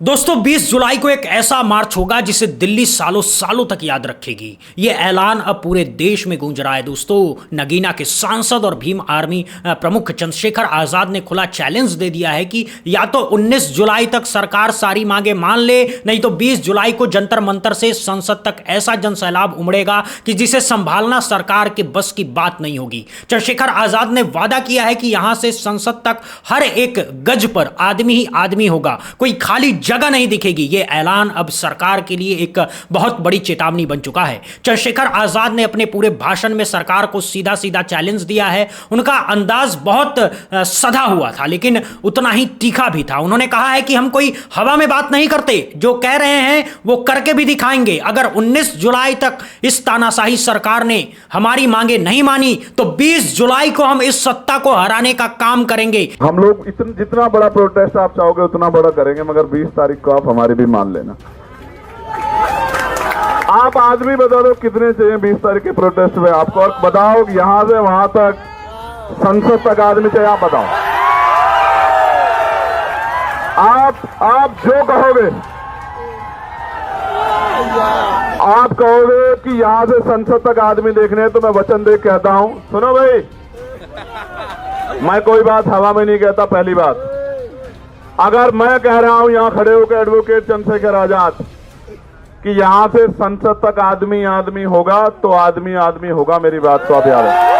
दोस्तों 20 जुलाई को एक ऐसा मार्च होगा जिसे दिल्ली सालों सालों तक याद रखेगी। यह ऐलान अब पूरे देश में गूंज रहा है। दोस्तों नगीना के सांसद और भीम आर्मी प्रमुख चंद्रशेखर आजाद ने खुला चैलेंज दे दिया है कि या तो 19 जुलाई तक सरकार सारी मांगे मान ले, नहीं तो 20 जुलाई को जंतर मंतर से संसद तक ऐसा जनसैलाब उमड़ेगा कि जिसे संभालना सरकार के बस की बात नहीं होगी। चंद्रशेखर आजाद ने वादा किया है कि यहां से संसद तक हर एक गज पर आदमी ही आदमी होगा, कोई खाली जगह नहीं दिखेगी। यह ऐलान अब सरकार के लिए एक बहुत बड़ी चेतावनी बन चुका है। चंद्रशेखर आजाद ने अपने पूरे भाषण में सरकार को सीधा सीधा चैलेंज दिया है। उनका अंदाज बहुत सधा हुआ था लेकिन उतना ही तीखा भी था। उन्होंने कहा है कि हम कोई हवा में बात नहीं करते, जो कह रहे हैं वो करके भी दिखाएंगे। अगर 19 जुलाई तक इस तानाशाही सरकार ने हमारी मांगे नहीं मानी तो 20 जुलाई को हम इस सत्ता को हराने का काम करेंगे। हम लोग जितना बड़ा प्रोटेस्ट आप चाहोगे उतना बड़ा करेंगे, मगर 20 तारीख को आप हमारी भी मान लेना। आप आदमी बता दो कितने चाहिए 20 तारीख के प्रोटेस्ट में आपको, और बताओ यहां से वहां तक संसद तक आदमी चाहिए, आप बताओ। आप जो कहोगे, आप कहोगे कि यहां से संसद तक आदमी देखने हैं तो मैं वचन दे कहता हूं। सुनो भाई, मैं कोई बात हवा में नहीं कहता। पहली बात, अगर मैं कह रहा हूं यहां खड़े होकर एडवोकेट चंद्रशेखर आजाद कि यहां से संसद तक आदमी आदमी होगा तो आदमी आदमी होगा। मेरी बात को आप याद रखें।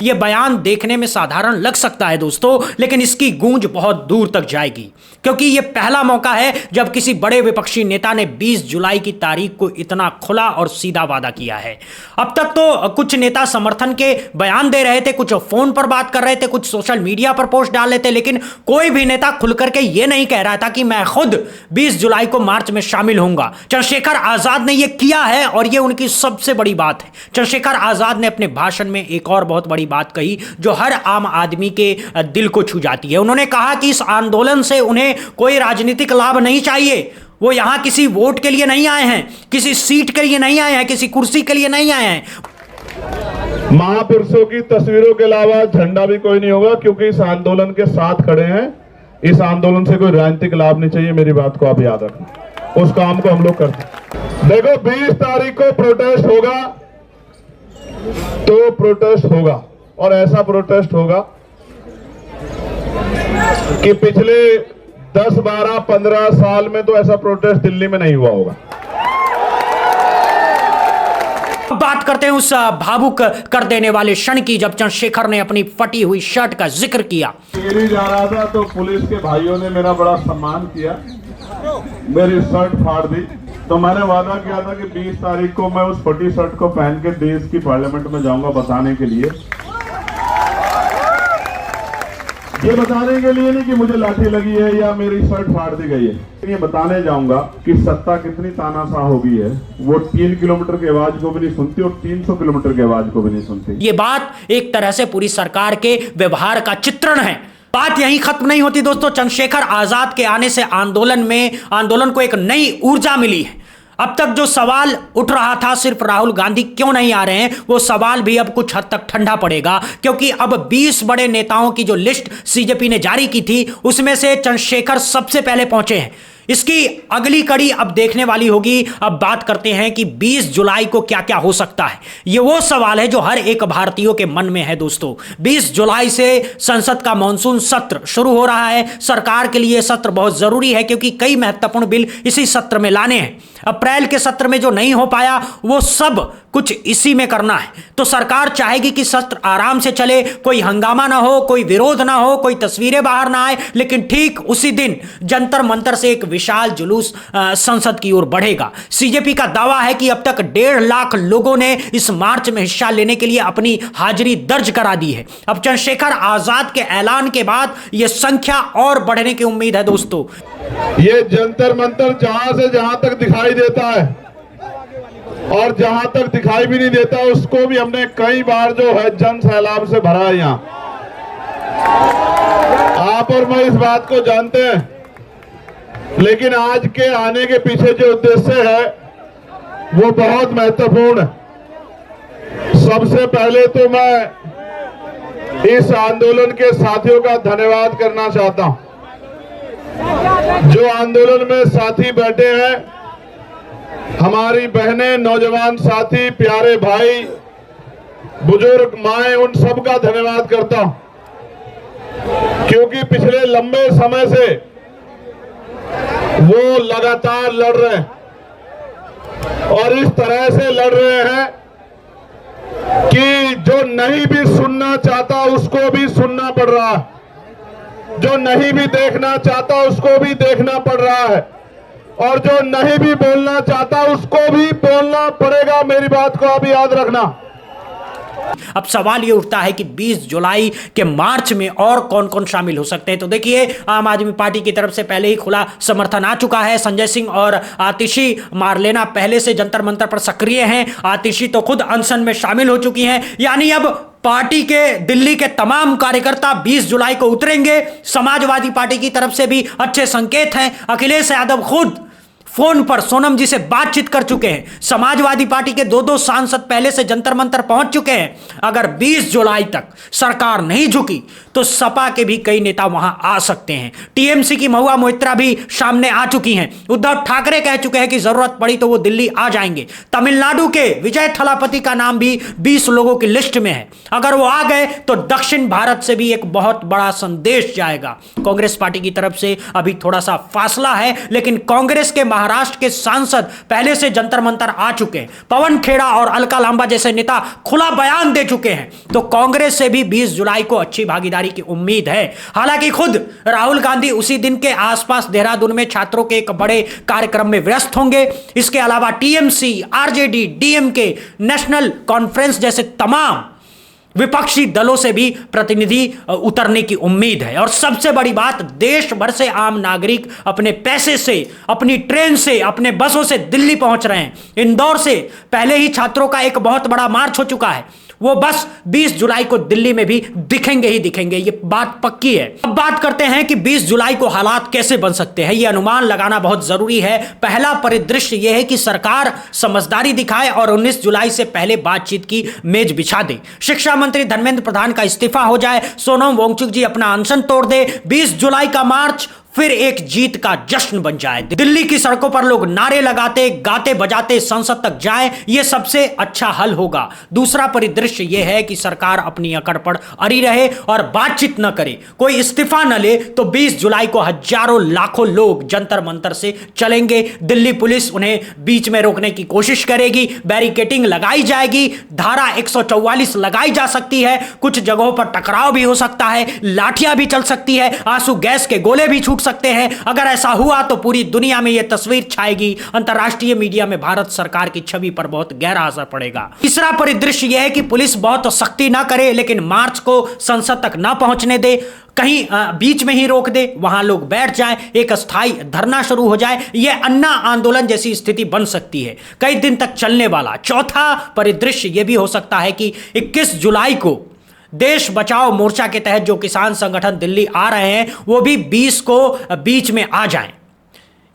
यह बयान देखने में साधारण लग सकता है दोस्तों, लेकिन इसकी गूंज बहुत दूर तक जाएगी, क्योंकि यह पहला मौका है जब किसी बड़े विपक्षी नेता ने 20 जुलाई की तारीख को इतना खुला और सीधा वादा किया है। अब तक तो कुछ नेता समर्थन के बयान दे रहे थे, कुछ फोन पर बात कर रहे थे, कुछ सोशल मीडिया पर पोस्ट डाल रहे थे, लेकिन कोई भी नेता खुलकर के यह नहीं कह रहा था कि मैं खुद 20 जुलाई को मार्च में शामिल होऊंगा। चंद्रशेखर आजाद ने यह किया है और यह उनकी सबसे बड़ी बात है। चंद्रशेखर आजाद ने अपने भाषण में एक और बहुत बड़ी बात कही जो हर आम आदमी के दिल को छू जाती है। उन्होंने कहा कि इस आंदोलन से उन्हें कोई राजनीतिक लाभ नहीं चाहिए। वो यहां किसी वोट के लिए नहीं आए हैं, किसी सीट के लिए नहीं आए हैं, किसी कुर्सी के लिए नहीं आए हैं। महापुरुषों की तस्वीरों के अलावा झंडा भी कोई नहीं होगा, क्योंकि इस आंदोलन के साथ खड़े हैं। इस आंदोलन से कोई राजनीतिक लाभ नहीं चाहिए। मेरी बात को आप याद रखना। उस काम को हम लोग करते हैं। देखो 20 तारीख को प्रोटेस्ट होगा तो प्रोटेस्ट होगा, और ऐसा प्रोटेस्ट होगा कि पिछले 10, 12, 15 साल में तो ऐसा प्रोटेस्ट दिल्ली में नहीं हुआ होगा। बात करते हैं उस भावुक कर देने वाले क्षण की जब चंद्रशेखर ने अपनी फटी हुई शर्ट का जिक्र किया। दिल्ली जा रहा था तो पुलिस के भाइयों ने मेरा बड़ा सम्मान किया, मेरी शर्ट फाड़ दी। तो मैंने वादा किया था कि 20 तारीख को मैं उस फटी शर्ट को पहन के देश की पार्लियामेंट में जाऊंगा बताने के लिए। ये बताने के लिए नहीं कि मुझे लाठी लगी है या मेरी शर्ट फाड़ दी गई है, ये बताने जाऊंगा कि सत्ता कितनी तानाशाह हो गई है। वो 3 किलोमीटर की आवाज को भी नहीं सुनती और 300 किलोमीटर की आवाज को भी नहीं सुनती। ये बात एक तरह से पूरी सरकार के व्यवहार का चित्रण है। बात यहीं खत्म नहीं होती दोस्तों। चंद्रशेखर आजाद के आने से आंदोलन को एक नई ऊर्जा मिली है। अब तक जो सवाल उठ रहा था सिर्फ राहुल गांधी क्यों नहीं आ रहे हैं, वो सवाल भी अब कुछ हद तक ठंडा पड़ेगा, क्योंकि अब 20 बड़े नेताओं की जो लिस्ट सीजेपी ने जारी की थी उसमें से चंद्रशेखर सबसे पहले पहुंचे हैं। इसकी अगली कड़ी अब देखने वाली होगी। अब बात करते हैं कि 20 जुलाई को क्या क्या हो सकता है। यह वो सवाल है जो हर एक भारतीयों के मन में है दोस्तों। 20 जुलाई से संसद का मॉनसून सत्र शुरू हो रहा है। सरकार के लिए सत्र बहुत जरूरी है क्योंकि कई महत्वपूर्ण बिल इसी सत्र में लाने हैं। अप्रैल के सत्र में जो नहीं हो पाया वो सब कुछ इसी में करना है। तो सरकार चाहेगी कि सत्र आराम से चले, कोई हंगामा ना हो, कोई विरोध ना हो, कोई तस्वीरें बाहर ना आए, लेकिन ठीक उसी दिन जंतर मंतर से एक विशाल जुलूस संसद की ओर बढ़ेगा। सीजेपी का दावा है कि अब तक 1.5 लाख लोगों ने इस मार्च में हिस्सा लेने के लिए अपनी हाजिरी दर्ज करा दी है। अब चंद्रशेखर आजाद के ऐलान के बाद यह संख्या और बढ़ने की उम्मीद है दोस्तों। ये जंतर मंतर जहां से जहां तक दिखाई देता है और जहां तक दिखाई भी नहीं देता उसको भी हमने कई बार जो है जन सैलाब से भरा है। यहाँ आप और मैं इस बात को जानते हैं, लेकिन आज के आने के पीछे जो उद्देश्य है वो बहुत महत्वपूर्ण है। सबसे पहले तो मैं इस आंदोलन के साथियों का धन्यवाद करना चाहता हूं। जो आंदोलन में साथी बैठे हैं, हमारी बहनें, नौजवान साथी, प्यारे भाई, बुजुर्ग माएं, उन सब का धन्यवाद करता हूं, क्योंकि पिछले लंबे समय से वो लगातार लड़ रहे हैं और इस तरह से लड़ रहे हैं कि जो नहीं भी सुनना चाहता उसको भी सुनना पड़ रहा है, जो नहीं भी देखना चाहता उसको भी देखना पड़ रहा है, और जो नहीं भी बोलना चाहता उसको भी बोलना पड़ेगा। मेरी बात को आप याद रखना। अब सवाल ये उठता है कि 20 जुलाई के मार्च में और कौन कौन शामिल हो सकते हैं। तो देखिए, आम आदमी पार्टी की तरफ से पहले ही खुला समर्थन आ चुका है। संजय सिंह और आतिशी मारलेना पहले से जंतर मंतर पर सक्रिय हैं। आतिशी तो खुद अनशन में शामिल हो चुकी हैं। यानी अब पार्टी के दिल्ली के तमाम कार्यकर्ता 20 जुलाई को उतरेंगे। समाजवादी पार्टी की तरफ से भी अच्छे संकेत हैं। अखिलेश यादव खुद फोन पर सोनम जी से बातचीत कर चुके हैं। समाजवादी पार्टी के दो सांसद पहले से जंतर मंतर पहुंच चुके हैं। अगर 20 जुलाई तक सरकार नहीं झुकी तो सपा के भी कई नेता वहां आ सकते हैं। टीएमसी की महुआ मोइत्रा भी सामने आ चुकी हैं। उद्धव ठाकरे कह चुके हैं कि जरूरत पड़ी तो वो दिल्ली आ जाएंगे। तमिलनाडु के विजय थलापति का नाम भी 20 लोगों की लिस्ट में है। अगर वो आ गए तो दक्षिण भारत से भी एक बहुत बड़ा संदेश जाएगा। कांग्रेस पार्टी की तरफ से अभी थोड़ा सा फासला है, लेकिन कांग्रेस के महाराष्ट्र के सांसद पहले से जंतर मंतर आ चुके हैं। पवन खेड़ा और अलका लांबा जैसे नेता खुला बयान दे चुके हैं। तो कांग्रेस से भी 20 जुलाई को अच्छी भागीदारी की उम्मीद है। हालांकि खुद राहुल गांधी उसी दिन के आसपास देहरादून में छात्रों के एक बड़े कार्यक्रम में व्यस्त होंगे। इसके अलावा TMC, RJD, DMK, national conference जैसे तमाम विपक्षी दलों से भी प्रतिनिधि उतरने की उम्मीद है। और सबसे बड़ी बात, देश भर से आम नागरिक अपने पैसे से, अपनी ट्रेन से, अपने बसों से दिल्ली पहुंच रहे हैं। इंदौर से पहले ही छात्रों का एक बहुत बड़ा मार्च हो चुका है। वो बस 20 जुलाई को दिल्ली में भी दिखेंगे ही दिखेंगे, ये बात पक्की है। अब बात करते हैं कि 20 जुलाई को हालात कैसे बन सकते हैं। ये अनुमान लगाना बहुत जरूरी है। पहला परिदृश्य यह है कि सरकार समझदारी दिखाए और 19 जुलाई से पहले बातचीत की मेज बिछा दे। शिक्षा मंत्री धर्मेंद्र प्रधान का इस्तीफा हो जाए, सोनम वांगचुक जी अपना अनशन तोड़ दे, 20 जुलाई का मार्च फिर एक जीत का जश्न बन जाए। दिल्ली की सड़कों पर लोग नारे लगाते, गाते बजाते संसद तक जाएं, यह सबसे अच्छा हल होगा। दूसरा परिदृश्य यह है कि सरकार अपनी अकड़ पर अड़ी रहे और बातचीत न करे, कोई इस्तीफा न ले, तो 20 जुलाई को हजारों लाखों लोग जंतर मंतर से चलेंगे। दिल्ली पुलिस उन्हें बीच में रोकने की कोशिश करेगी, बैरिकेटिंग लगाई जाएगी, धारा 144 लगाई जा सकती है, कुछ जगहों पर टकराव भी हो सकता है, लाठियां भी चल सकती है, आंसू गैस के गोले भी छूट सकते हैं। अगर ऐसा हुआ तो पूरी दुनिया में यह तस्वीर छाएगी। अंतर्राष्ट्रीय मीडिया में भारत सरकार की छवि पर बहुत गहरा असर पड़ेगा। तीसरा परिदृश्य यह है कि पुलिस बहुत सख्ती ना करे, लेकिन मार्च को संसद तक ना पहुंचने दे, कहीं बीच में ही रोक दे, वहां लोग बैठ जाएं, एक अस्थाई धरना शुरू हो जाए। यह अन्ना आंदोलन जैसी स्थिति बन सकती है, कई दिन तक चलने वाला। चौथा परिदृश्य यह भी हो सकता है कि 21 जुलाई को देश बचाओ मोर्चा के तहत जो किसान संगठन दिल्ली आ रहे हैं वो भी 20 को बीच में आ जाएं,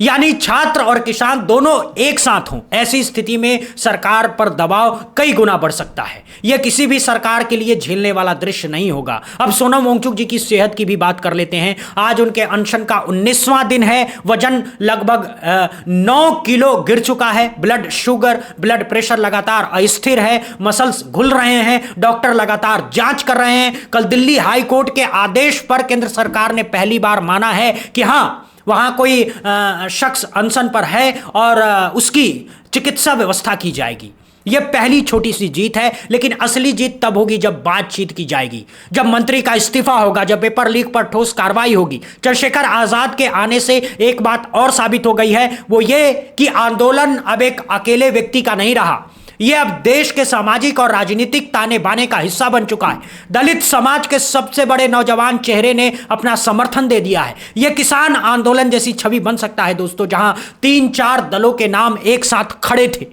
यानी छात्र और किसान दोनों एक साथ हों। ऐसी स्थिति में सरकार पर दबाव कई गुना बढ़ सकता है। यह किसी भी सरकार के लिए झेलने वाला दृश्य नहीं होगा। अब सोनम वांगचुक जी की सेहत की भी बात कर लेते हैं। आज उनके अनशन का 19वां दिन है। वजन लगभग 9 किलो गिर चुका है। ब्लड शुगर, ब्लड प्रेशर लगातार अस्थिर है, मसल्स घुल रहे हैं, डॉक्टर लगातार जांच कर रहे हैं। कल दिल्ली हाई कोर्ट के आदेश पर केंद्र सरकार ने पहली बार माना है कि हाँ, वहां कोई शख्स अनशन पर है और उसकी चिकित्सा व्यवस्था की जाएगी। यह पहली छोटी सी जीत है, लेकिन असली जीत तब होगी जब बातचीत की जाएगी, जब मंत्री का इस्तीफा होगा, जब पेपर लीक पर ठोस कार्रवाई होगी। चंद्रशेखर आजाद के आने से एक बात और साबित हो गई है, वो ये कि आंदोलन अब एक अकेले व्यक्ति का नहीं रहा, यह अब देश के सामाजिक और राजनीतिक ताने बाने का हिस्सा बन चुका है। दलित समाज के सबसे बड़े नौजवान चेहरे ने अपना समर्थन दे दिया है। यह किसान आंदोलन जैसी छवि बन सकता है दोस्तों, जहां 3-4 दलों के नाम एक साथ खड़े थे।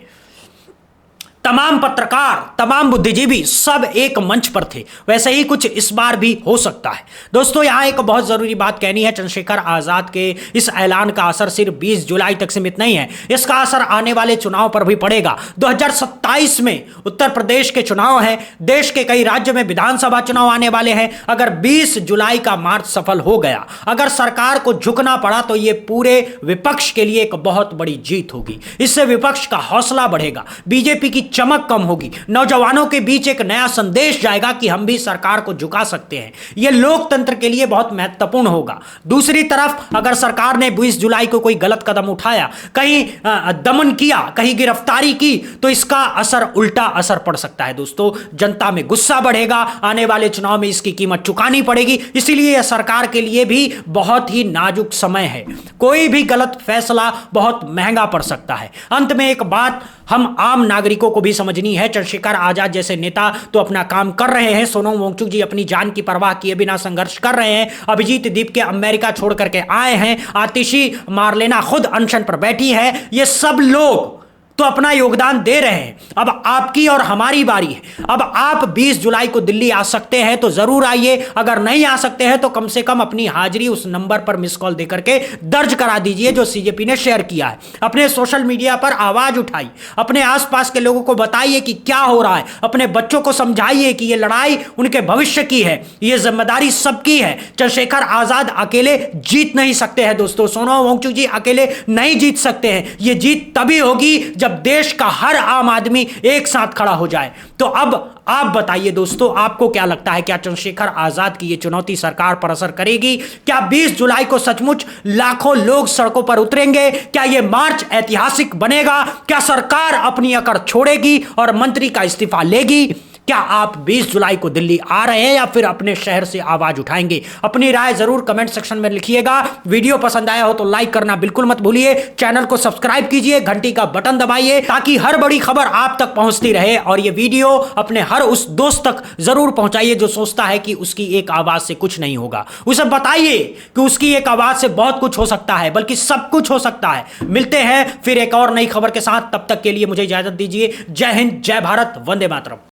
तमाम पत्रकार, तमाम बुद्धिजीवी सब एक मंच पर थे। वैसे ही कुछ इस बार भी हो सकता है। दोस्तों यहां एक बहुत जरूरी बात कहनी है, चंद्रशेखर आजाद के इस ऐलान का असर सिर्फ 20 जुलाई तक सीमित नहीं है, इसका असर आने वाले चुनाव पर भी पड़ेगा। 2027 में उत्तर प्रदेश के चुनाव है, देश के कई राज्यों में विधानसभा चुनाव आने वाले हैं। अगर 20 जुलाई का मार्च सफल हो गया, अगर सरकार को झुकना पड़ा, तो यह पूरे विपक्ष के लिए एक बहुत बड़ी जीत होगी। इससे विपक्ष का हौसला बढ़ेगा, बीजेपी की चमक कम होगी, नौजवानों के बीच एक नया संदेश जाएगा कि हम भी सरकार को झुका सकते हैं। यह लोकतंत्र के लिए बहुत महत्वपूर्ण होगा। दूसरी तरफ अगर सरकार ने 20 जुलाई को कोई गलत कदम उठाया, कहीं दमन किया, कहीं गिरफ्तारी की, तो इसका असर उल्टा असर पड़ सकता है। दोस्तों जनता में गुस्सा बढ़ेगा, आने वाले चुनाव में इसकी कीमत चुकानी पड़ेगी। इसीलिए यह सरकार के लिए भी बहुत ही नाजुक समय है। कोई भी गलत फैसला बहुत महंगा पड़ सकता है। अंत में एक बात हम आम नागरिकों को भी समझनी है, चंद्रशेखर आजाद जैसे नेता तो अपना काम कर रहे हैं। सोनम वांगचुक जी अपनी जान की परवाह किए बिना संघर्ष कर रहे हैं। अभिजीत दीप के अमेरिका छोड़ करके आए हैं। आतिशी मारलेना खुद अनशन पर बैठी है। ये सब लोग तो अपना योगदान दे रहे हैं। अब आपकी और हमारी बारी है। अब आप 20 जुलाई को दिल्ली आ सकते हैं तो जरूर आइए, अगर नहीं आ सकते हैं तो कम से कम अपनी हाजिरी उस नंबर पर मिस कॉल देकर के दर्ज करा दीजिए जो सीजेपी ने शेयर किया है। अपने सोशल मीडिया पर आवाज उठाई, अपने आसपास के लोगों को बताइए कि क्या हो रहा है, अपने बच्चों को समझाइए कि यह लड़ाई उनके भविष्य की है, यह जिम्मेदारी सबकी है। चंद्रशेखर आजाद अकेले जीत नहीं सकते हैं दोस्तों, सोनम वांगचुक जी अकेले नहीं जीत सकते हैं। यह जीत तभी होगी जब देश का हर आम आदमी एक साथ खड़ा हो जाए। तो अब आप बताइए दोस्तों, आपको क्या लगता है, क्या चंद्रशेखर आजाद की यह चुनौती सरकार पर असर करेगी? क्या 20 जुलाई को सचमुच लाखों लोग सड़कों पर उतरेंगे? क्या यह मार्च ऐतिहासिक बनेगा? क्या सरकार अपनी अकड़ छोड़ेगी और मंत्री का इस्तीफा लेगी? क्या आप 20 जुलाई को दिल्ली आ रहे हैं या फिर अपने शहर से आवाज उठाएंगे? अपनी राय जरूर कमेंट सेक्शन में लिखिएगा। वीडियो पसंद आया हो तो लाइक करना बिल्कुल मत भूलिए। चैनल को सब्सक्राइब कीजिए, घंटी का बटन दबाइए ताकि हर बड़ी खबर आप तक पहुंचती रहे। और ये वीडियो अपने हर उस दोस्त तक जरूर पहुंचाइए जो सोचता है कि उसकी एक आवाज से कुछ नहीं होगा। उसे बताइए कि उसकी एक आवाज से बहुत कुछ हो सकता है, बल्कि सब कुछ हो सकता है। मिलते हैं फिर एक और नई खबर के साथ, तब तक के लिए मुझे इजाजत दीजिए। जय हिंद, जय भारत, वंदे मातरम।